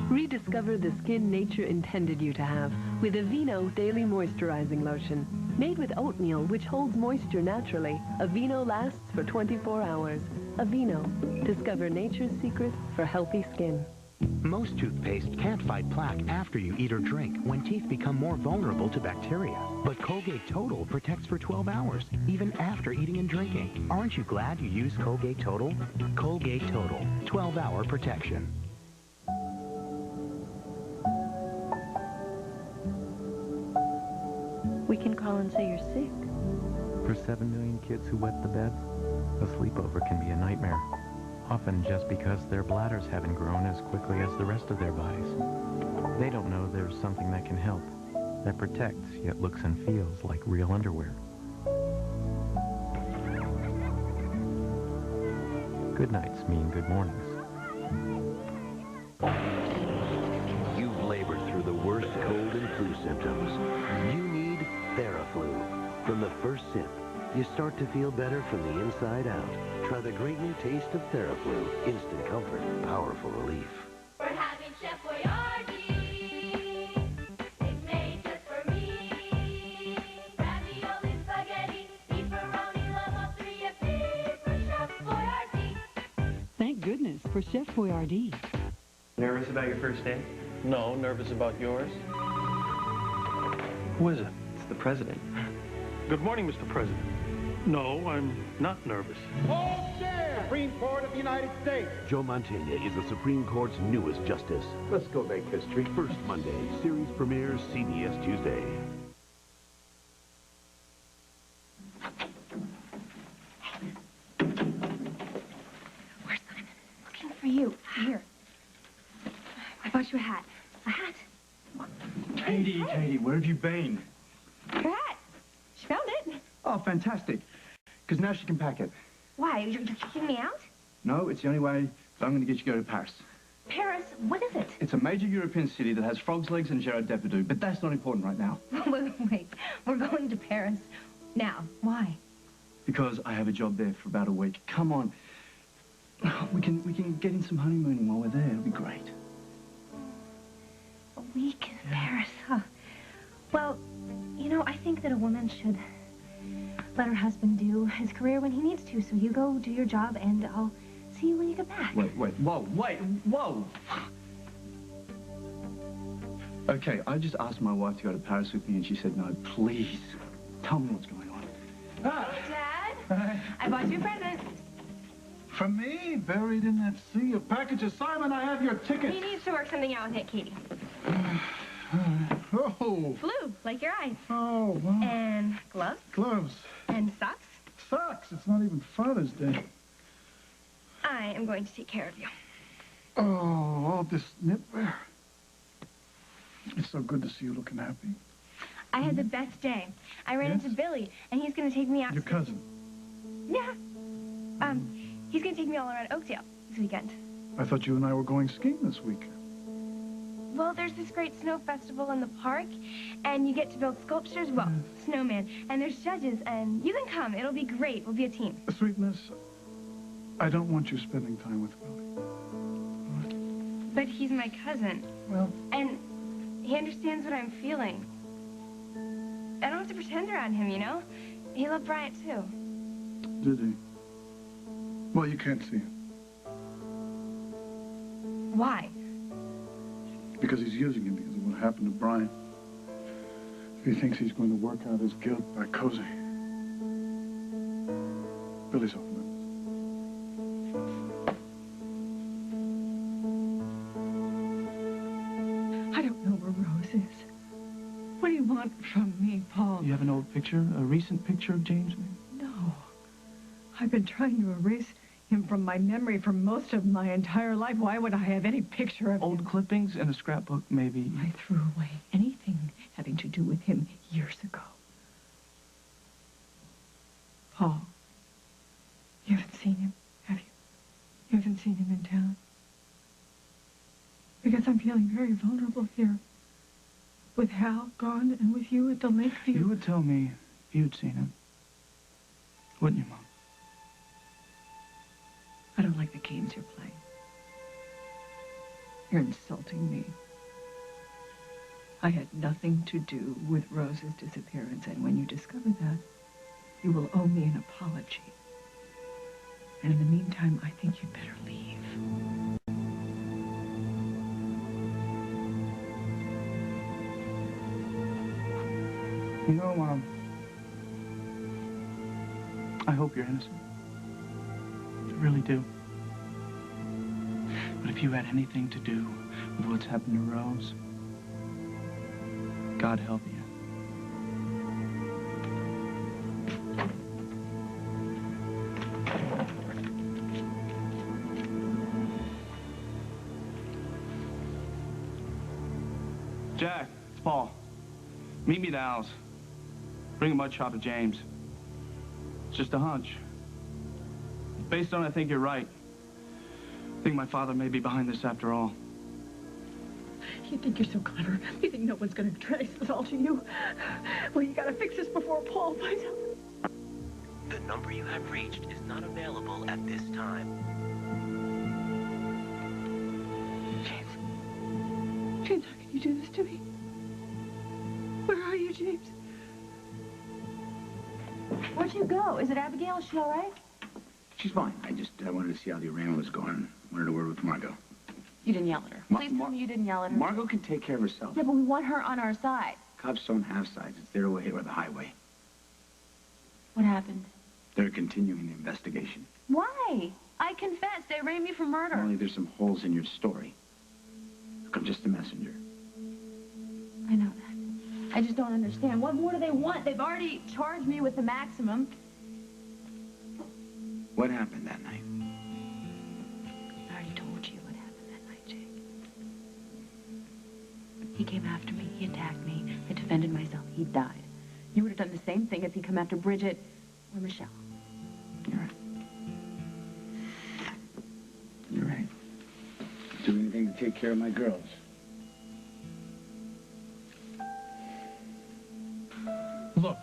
S5: Rediscover the skin nature intended you to have with Aveeno Daily Moisturizing Lotion. Made with oatmeal, which holds moisture naturally, Aveeno lasts for 24 hours. Aveeno. Discover nature's secret for healthy skin.
S14: Most toothpaste can't fight plaque after you eat or drink when teeth become more vulnerable to bacteria. But Colgate Total protects for 12 hours, even after eating and drinking. Aren't you glad you use Colgate Total? Colgate Total, 12-hour protection.
S5: We can call and say you're sick.
S6: For 7 million kids who wet the beds, a sleepover can be a nightmare. Often just because their bladders haven't grown as quickly as the rest of their bodies. They don't know there's something that can help, that protects yet looks and feels like real underwear. Good nights mean good mornings.
S9: You've labored through the worst cold and flu symptoms. You need Theraflu. From the first sip, you start to feel better from the inside out. Try the great new taste of Theraflu. Instant comfort, powerful relief.
S28: We're having Chef Boyardee. It's made just for me. Ravioli, spaghetti, pepperoni, love all three of these for Chef Boyardee.
S4: Thank goodness for Chef Boyardee.
S8: Nervous about your first day?
S12: No, nervous about yours.
S8: Who is it? It's the president.
S12: Good morning, Mr. President. No, I'm not nervous.
S13: Supreme Court of the United States.
S9: Joe Mantegna is the Supreme Court's newest justice.
S13: Let's go make history.
S9: First Monday, series premieres CBS Tuesday.
S3: Where's Simon? Looking for you. Here. I bought you a hat. A hat?
S1: Katie, where have you been?
S3: Your hat. She found it.
S1: Oh, fantastic. Because now she can pack it.
S3: Why? You're kicking me out?
S1: No, it's the only way that I'm going to get you to go to Paris.
S3: Paris? What is it?
S1: It's a major European city that has frog's legs and Gerard Depardieu, but that's not important right now.
S3: Wait. We're going to Paris now. Why?
S1: Because I have a job there for about a week. Come on. We can get in some honeymooning while we're there. It'll be great.
S3: A week in Paris, huh? Well, you know, I think that a woman should let her husband do his career when he needs to. So you go do your job, and I'll see you when you get back.
S1: Wait, whoa. Okay, I just asked my wife to go to Paris with me, and she said no. Please, tell me what's going on.
S3: Dad, I bought you a present.
S1: For me, buried in that sea of packages. Simon, I have your ticket.
S3: He needs to work something out with it, Katie.
S1: Oh.
S3: Blue, like your eyes.
S1: Oh, wow.
S3: And gloves.
S1: Gloves.
S3: And socks.
S1: Socks. It's not even Father's Day.
S3: I am going to take care of you.
S1: Oh, all this knitwear. It's so good to see you looking happy.
S3: I had the best day. I ran into Billy, and he's going to take me out.
S1: Your cousin?
S3: Yeah. He's going to take me all around Oakdale this weekend.
S1: I thought you and I were going skiing this week.
S3: Well, there's this great snow festival in the park, and you get to build sculptures, well, snowman, and there's judges, and you can come. It'll be great. We'll be a team.
S1: Sweetness, I don't want you spending time with Billy.
S3: But he's my cousin.
S1: Well...
S3: And he understands what I'm feeling. I don't have to pretend around him, you know? He loved Bryant, too.
S1: Did he? Well, you can't see him.
S3: Why?
S1: Because he's using him because of what happened to Brian. He thinks he's going to work out his guilt by Cozy. Billy's off limits.
S4: I don't know where Rose is. What do you want from me, Paul?
S1: You have an old picture, a recent picture of James?
S4: No. I've been trying to erase him from my memory for most of my entire life. Why would I have any picture of
S1: old
S4: him?
S1: Clippings and a scrapbook, maybe.
S4: I threw away anything having to do with him years ago. Paul, you haven't seen him, have you? You haven't seen him in town? Because I'm feeling very vulnerable here. With Hal gone and with you at the Lakeview.
S1: You would tell me you'd seen him. Wouldn't you, Mom?
S4: I don't like the games you're playing. You're insulting me. I had nothing to do with Rose's disappearance, and when you discover that, you will owe me an apology. And in the meantime, I think you'd better leave.
S1: You know, I hope you're innocent. I really do. But if you had anything to do with what's happened to Rose, God help you. Jack, it's Paul. Meet me at Al's. Bring a mud shot to James. It's just a hunch. Based on I think you're right. I think my father may be behind this after all.
S4: You think you're so clever. You think no one's going to trace this all to you. Well, you got to fix this before Paul finds out.
S9: The number you have reached is not available at this time.
S4: James. James, how can you do this to me? Where are you, James?
S2: Where'd you go? Is it Abigail? Is she all right?
S19: She's fine. I wanted to see how the arraignment was going. Wanted a word with Margot.
S2: You didn't yell at her. Please tell me you didn't yell at her.
S19: Margot can take care of herself.
S2: Yeah, but we want her on our side.
S19: Cops don't have sides. It's their way or the highway.
S2: What happened?
S19: They're continuing the investigation.
S2: Why? I confessed. They arraigned me for murder.
S19: Only there's some holes in your story. Look, I'm just a messenger.
S2: I know that. I just don't understand. What more do they want? They've already charged me with the maximum.
S19: What happened that night?
S2: I already told you what happened that night, Jake. He came after me. He attacked me. I defended myself. He died. You would have done the same thing if he come after Bridget or Michelle.
S19: You're right. You're right. Do anything to take care of my girls.
S8: Look,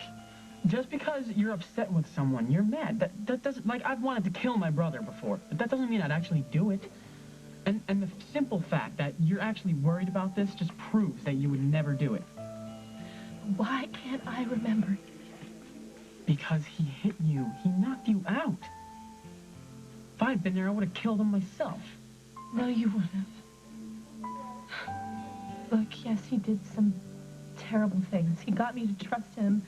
S8: just because you're upset with someone, you're mad. That doesn't, like, I've wanted to kill my brother before, but that doesn't mean I'd actually do it. And the simple fact that you're actually worried about this just proves that you would never do it.
S7: Why can't I remember?
S8: Because he hit you. He knocked you out. If I'd been there, I would have killed him myself.
S7: No, you wouldn't have. Look, yes, he did some terrible things. He got me to trust him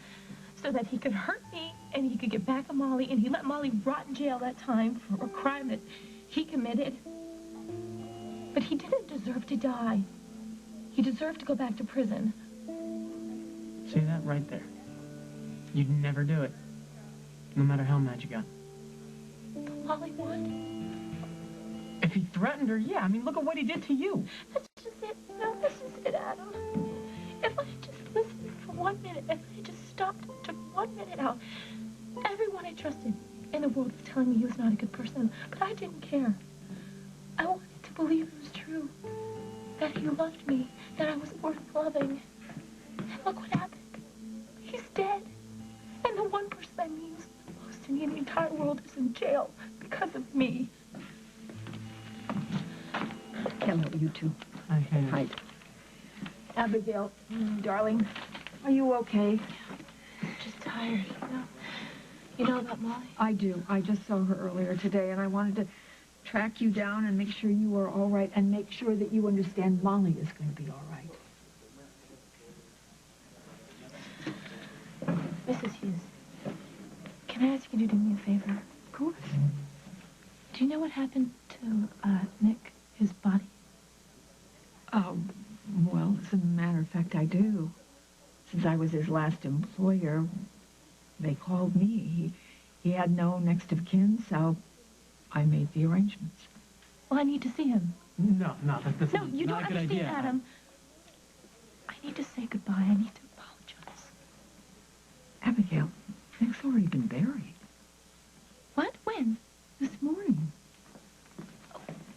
S7: so that he could hurt me and he could get back at Molly, and he let Molly rot in jail that time for a crime that he committed. But he didn't deserve to die. He deserved to go back to prison.
S8: See that right there? You'd never do it, no matter how mad you got.
S7: But Molly would.
S8: If he threatened her, yeah. I mean, look at what he did to you.
S7: That's just it. No, this is it, Adam. If I had just listened for 1 minute, if I had just stopped and took 1 minute out, everyone I trusted in the world was telling me he was not a good person, but I didn't care. I wanted to believe it was true, that he loved me, that I was worth loving. And look what happened. He's dead. And the one person I mean the most to me in the entire world is in jail because of me.
S4: Hello, you two.
S8: Hi.
S7: Abigail, darling, are you okay? Just tired, you know. You know about Molly?
S4: I do. I just saw her earlier today, and I wanted to track you down and make sure you were all right and make sure that you understand Molly is going to be all right.
S7: Mrs. Hughes, can I ask you to do me a favor?
S4: Of course.
S7: Do you know what happened to Nick, his body?
S4: Well, as a matter of fact, I do. Since I was his last employer, they called me. He had no next of kin, so I made the arrangements.
S7: Well, I need to see him.
S8: No, that's
S7: No, you
S8: not
S7: don't
S8: a good
S7: understand,
S8: idea.
S7: Adam. I need to say goodbye. I need to apologize.
S4: Abigail, Nick's already been buried.
S7: What? When?
S4: This morning.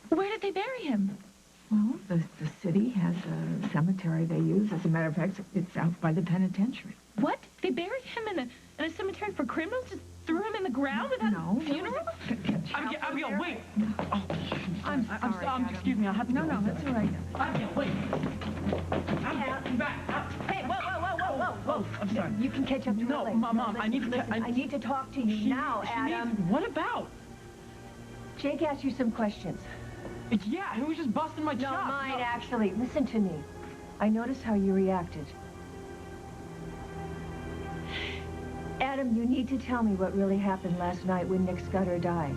S7: Where did they bury him?
S4: Well, the city has a cemetery they use. As a matter of fact, it's out by the penitentiary.
S7: What? They buried him in a cemetery for criminals? Just threw him in the ground without a funeral?
S8: Abigail, wait. Oh,
S4: I'm sorry.
S8: excuse me, I have to go.
S4: No, that's all right.
S8: Abigail, wait. I'm back.
S4: Hey, whoa.
S8: I'm sorry.
S4: You can catch up to
S8: No,
S4: her later.
S8: Mom, I need to...
S4: Listen, I need to talk to you now, Adam.
S8: What about?
S4: Jake asked you some questions.
S8: Yeah, he was just busting my chops.
S4: No, mine, actually. Listen to me. I noticed how you reacted. Adam, you need to tell me what really happened last night when Nick Scudder died.